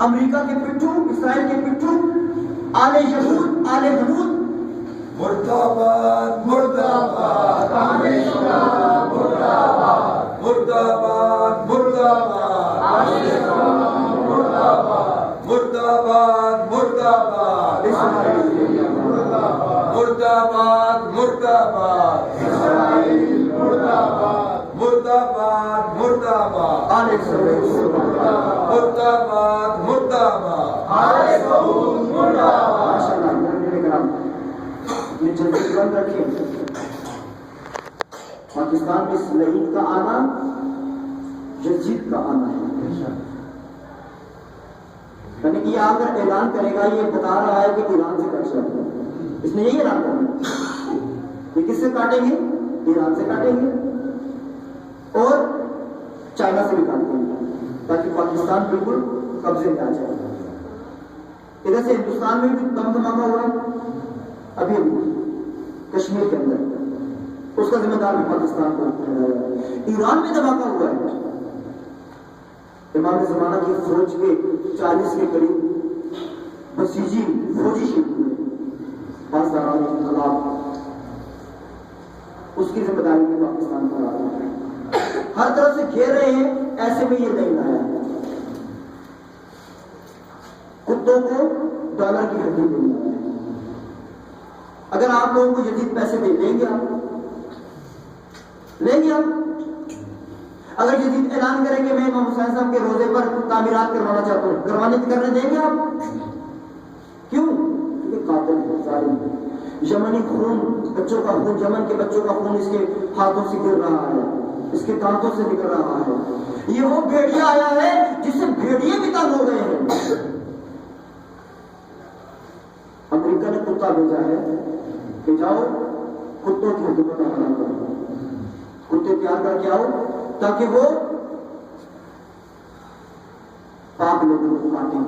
America के पिट्ठू, Israel के पिट्ठू, आले यहूद, आले हनूद, मुर्दाबाद मुर्दाबाद मुर्दाबाद मुर्दाबाद मुर्दाबाद मुर्दाबाद मुर्दाबाद मुर्दाबाद मुर्दाबाद मुर्दाबाद मुर्दाबाद मुर्दाबाद आले सऊद, मुर्दाबाद मुर्दाबाद आले सऊद मुर्दाबाद। माशाअल्लाह, मेरे कराम ये जल्दी बंद रखिए। पाकिस्तान में सलीम का आना यजीद का आना है। यानी कि ये आकर ऐलान करेगा, ये बता रहा है कि ईरान से कट जाएगा। इसने यही ऐलान करना, ये किससे काटेंगे? ईरान से काटेंगे और चाइना से भी काटेंगे, ताकि पाकिस्तान बिल्कुल कब्जे में आ जाए। इधर से हिंदुस्तान में भी दम धमाका हुआ है अभी कश्मीर के अंदर, उसका जिम्मेदार भी पाकिस्तान को ठहराया है। ईरान में धमाका हुआ है। इमाम ज़माना की फौज के 40 के करीब बसीजी फौजी शहीद हुए, पासदारान इनकलाब, उसकी जिम्मेदारी भी पाकिस्तान पर आ रही है। हर तरफ से घेर रहे हैं, ऐसे में ये नहीं आया है। कुत्तों को डॉलर की हड्डी देनी है। अगर आप लोगों को यजीद पैसे दे देंगे, आप लेंगे आप? अगर यजीद ऐलान करेंगे मैं इमाम हुसैन साहब के रोजे पर तामीरात करवाना चाहता हूं, करने देंगे आप? क्यों? क्योंकि कातिल है, जालिम है। यमनी खून, बच्चों का खून, यमन के बच्चों का खून इसके हाथों से गिर रहा है, इसके दांतों से निकल रहा है। ये वो भेड़िया आया है जिससे भेड़िए भी तंग हो गए हैं। अमेरिका ने कुत्ता भेजा है कि जाओ कुत्तों की हुकूमत बना करो, कुत्ते तैयार करके आओ ताकि वो पाक लोगों को काटे।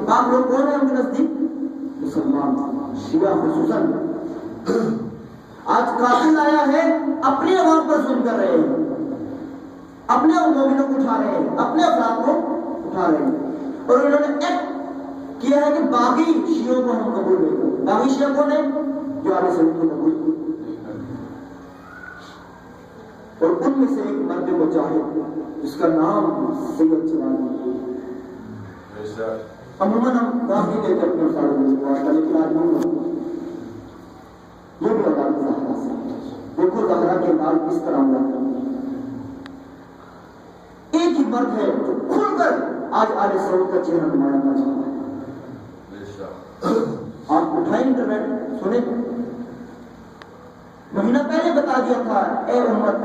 पाक लोग कौन है उनके नजदीक? मुसलमान, शिया खुसूसन। आज कातिल आया है, अपने अवाम पर जुल्म कर रहे हैं, अपने मोमिनों को उठा रहे हैं, अपने अफराद को उठा रहे हैं। और उन्होंने एक्ट किया है कि बागी शियों को हम कबूल नहीं करें। बागी शिया कौन है? जो आले सऊद को कबूल नहीं। और उनमें से एक मर्द मुजाहिद जिसका नाम सैयद जलाली। अमूमन हम नाम नहीं देते अपने सालों में, लेकिन आज ये भी औलाद ज़हरा से। देखो ज़हरा के लाल किस तरह हुआ। एक ही मर्द है जो खुलकर आज आले सऊद का चेहरा नुमाया कर रहा है। आप उठाए इंटरनेट, सुने, महीना पहले बता दिया था, ए उम्मत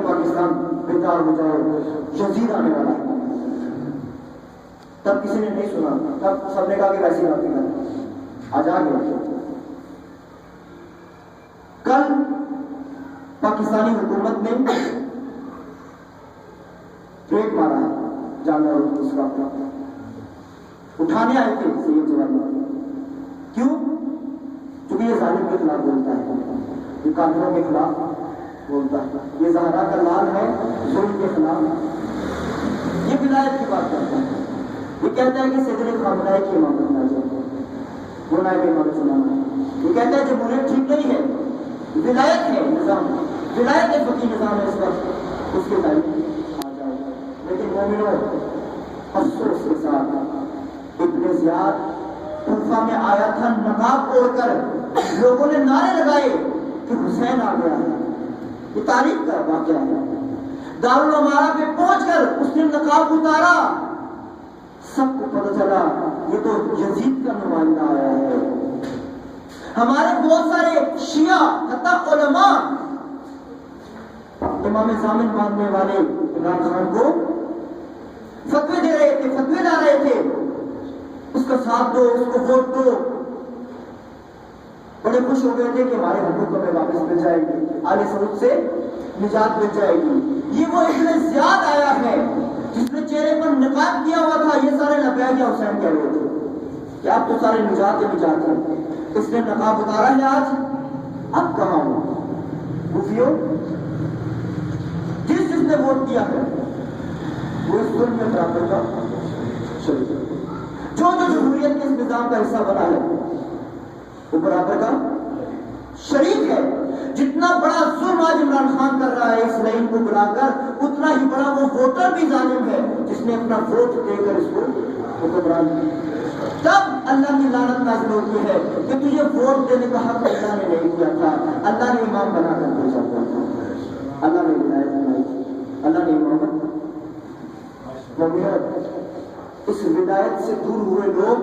पाकिस्तान बेकार हो जाओ, यजीद आने वाला है। तब किसी ने नहीं सुना, तब सबने कहा कि वैसी बात नहीं। आज आ गया। कल पाकिस्तानी हुकूमत ने रेड मारा है जामिया उसका, उठाने आए थे सैयद जलाली। क्यों? क्योंकि ये जालिम के खिलाफ बोलता है, ये काफिरों के खिलाफ बोलता है, ये ज़हरा का लाल है जुल्म के खिलाफ। ये विलायत की बात करता है। ये कहता है कि सैयद खामनाई की इमामत ना जाए, वो नायब इमाम ज़माना है। ये कहता है जमहूरियत ठीक नहीं है, विलायत है निज़ाम, विलायत एक वकी निज़ाम है इस वक्त, उसके दायरे आ जाए। लेकिन मोमिनों, अफसोस के साथ इब्ने ज़ियाद कूफा में आया था नकाब ओढ़कर, लोगों ने नारे लगाए कि हुसैन आ गया है। ये तारीख का वाक़या है। दारुल अमारा पे पहुंचकर उसने नकाब उतारा, सबको पता चला ये तो यजीद का नुमाइंदा आया है। हमारे बहुत सारे शिया हत्ता उलमा इमाम ज़ामिन मानने वाले इमरान खान को फतवे दे रहे थे, फतवे ला रहे थे, उसका साथ दो, उसको वोट दो। बड़े खुश हो गए थे कि हमारे हुकूक हमें वापस मिल जाएगी, आले सऊद से निजात मिल जाएगी। ये वो इब्ने ज़ियाद आया है जिसने चेहरे पर निकाब किया हुआ था। ये सारे लबैक या हुसैन कह रहे थे कि आप तो सारे निजात हैं। इसने नकाब उतारा है आज, अब कहां हो गुफियों? जिसने वोट दिया है वो इस जुल्म में बराबर का जो जमहूरियत के इस निजाम का हिस्सा बना है वो बराबर का शरीक है। जितना बड़ा जुल्म आज इमरान खान कर रहा है इस लाइन को बुलाकर, उतना ही बड़ा वो वोटर भी जालिम है जिसने अपना वोट देकर इसको हुक्मरान किया। तब अल्लाह की लानत नाज़िल होती है कि तुझे वोट देने का हक अल्लाह ने नहीं दिया था, अल्लाह ने इमाम बनाकर भेजा था, अल्लाह ने विलायत बनाई, अल्लाह ने इमामत। इस विलायत से दूर हुए लोग